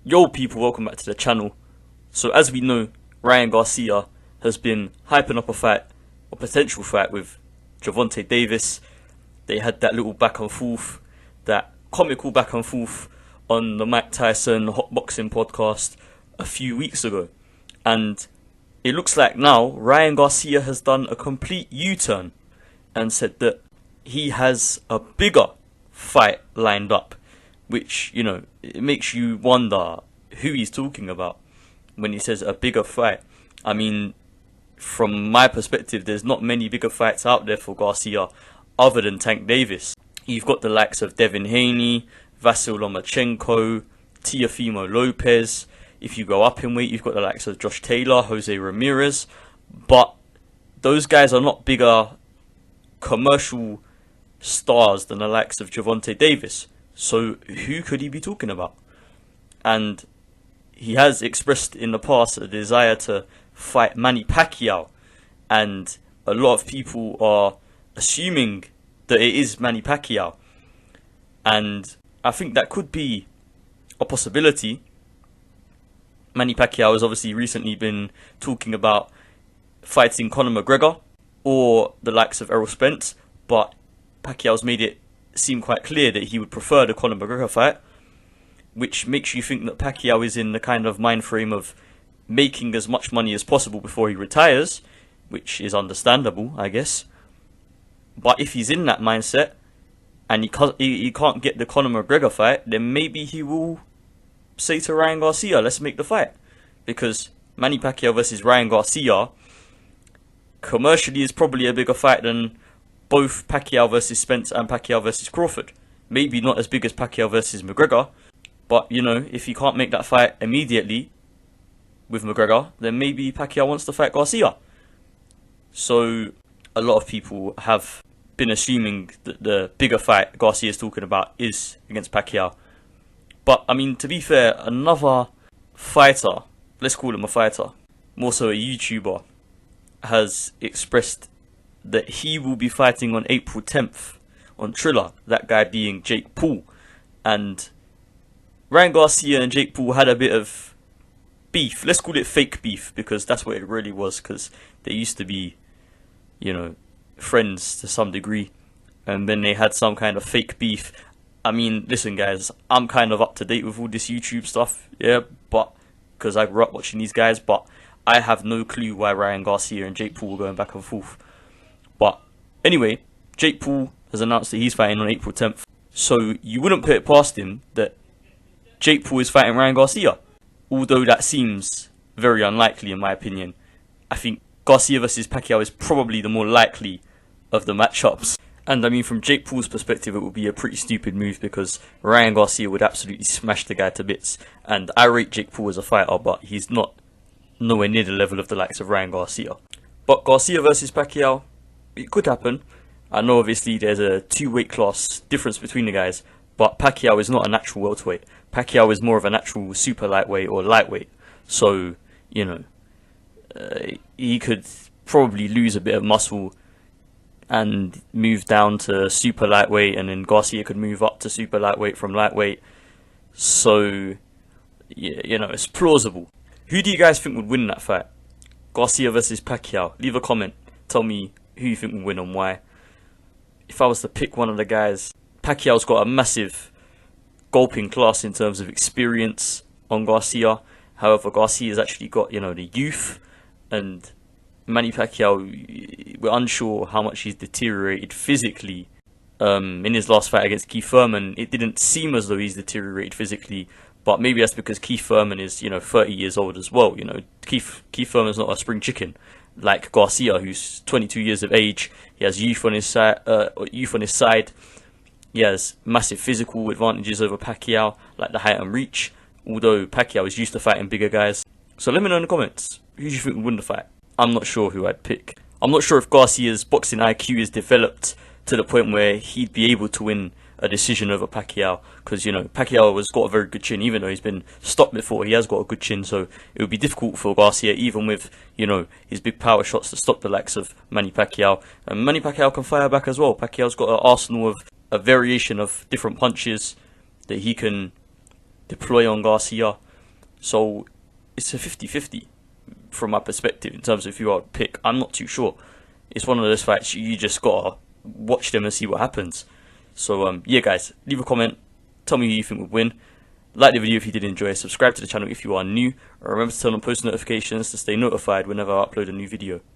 Yo people, welcome back to the channel. So as we know, Ryan Garcia has been hyping up a fight, a potential fight with Gervonta Davis. They had that little back and forth, that comical back and forth on the Mike Tyson Hot Boxing podcast a few weeks ago. And it looks like now Ryan Garcia has done a complete U-turn and said that he has a bigger fight lined up, which, you know, it makes you wonder who he's talking about when he says a bigger fight. I mean, from my perspective, there's not many bigger fights out there for Garcia other than Tank Davis. You've got the likes of Devin Haney, Vasyl Lomachenko, Teofimo Lopez. If you go up in weight, you've got the likes of Josh Taylor, Jose Ramirez. But those guys are not bigger commercial stars than the likes of Gervonta Davis. So who could he be talking about? And he has expressed in the past a desire to fight Manny Pacquiao, and a lot of people are assuming that it is Manny Pacquiao, and I think that could be a possibility. Manny Pacquiao has obviously recently been talking about fighting Conor McGregor or the likes of Errol Spence, but Pacquiao's made it seem quite clear that he would prefer the Conor McGregor fight, which makes you think that Pacquiao is in the kind of mind frame of making as much money as possible before he retires, which is understandable, I guess. But if he's in that mindset and he can't get the Conor McGregor fight, then maybe he will say to Ryan Garcia, let's make the fight. Because Manny Pacquiao versus Ryan Garcia commercially is probably a bigger fight than both Pacquiao versus Spence and Pacquiao versus Crawford. Maybe not as big as Pacquiao versus McGregor, but, you know, if he can't make that fight immediately with McGregor, then maybe Pacquiao wants to fight Garcia. So a lot of people have been assuming that the bigger fight Garcia is talking about is against Pacquiao. But, I mean, to be fair, another fighter, let's call him a fighter, more so a YouTuber, has expressed that he will be fighting on April 10th on Triller, that guy being Jake Paul. And Ryan Garcia and Jake Paul had a bit of beef. Let's call it fake beef, because that's what it really was, because they used to be, you know, friends to some degree, and then they had some kind of fake beef. I mean, listen guys, I'm kind of up to date with all this YouTube stuff, yeah, but because I grew up watching these guys, but I have no clue why Ryan Garcia and Jake Paul were going back and forth. But anyway, Jake Paul has announced that he's fighting on April 10th. So you wouldn't put it past him that Jake Paul is fighting Ryan Garcia. Although that seems very unlikely in my opinion. I think Garcia versus Pacquiao is probably the more likely of the matchups. And I mean, from Jake Paul's perspective, it would be a pretty stupid move, because Ryan Garcia would absolutely smash the guy to bits. And I rate Jake Paul as a fighter, but he's not nowhere near the level of the likes of Ryan Garcia. But Garcia versus Pacquiao, it could happen. I know obviously there's a 2-weight class difference between the guys, but Pacquiao is not a natural welterweight. Pacquiao is more of a natural super lightweight or lightweight. So, you know, he could probably lose a bit of muscle and move down to super lightweight, and then Garcia could move up to super lightweight from lightweight. So, yeah, you know, it's plausible. Who do you guys think would win that fight? Garcia versus Pacquiao? Leave a comment. Tell me who you think will win and why. If I was to pick one of the guys, Pacquiao's got a massive gulping class in terms of experience on Garcia. However, Garcia's actually got, you know, the youth, and Manny Pacquiao, we're unsure how much he's deteriorated physically. In his last fight against Keith Thurman, it didn't seem as though he's deteriorated physically, but maybe that's because Keith Thurman is, you know, 30 years old as well. You know, Keith Thurman's not a spring chicken like Garcia, who's 22 years of age. He has youth on his side. He has massive physical advantages over Pacquiao, like the height and reach, although Pacquiao is used to fighting bigger guys. So let me know in the comments, who do you think would win the fight? I'm not sure who I'd pick. I'm not sure if Garcia's boxing IQ is developed to the point where he'd be able to win a decision over Pacquiao, because, you know, Pacquiao has got a very good chin. Even though he's been stopped before, he has got a good chin, so it would be difficult for Garcia, even with, you know, his big power shots, to stop the likes of Manny Pacquiao. And Manny Pacquiao can fire back as well. Pacquiao's got an arsenal of a variation of different punches that he can deploy on Garcia. So it's a 50-50 from my perspective in terms of who I would pick. I'm not too sure. It's one of those fights you just gotta watch them and see what happens. So yeah, guys, leave a comment. Tell me who you think would win. Like the video if you did enjoy. Subscribe to the channel if you are new. Or remember to turn on post notifications to stay notified whenever I upload a new video.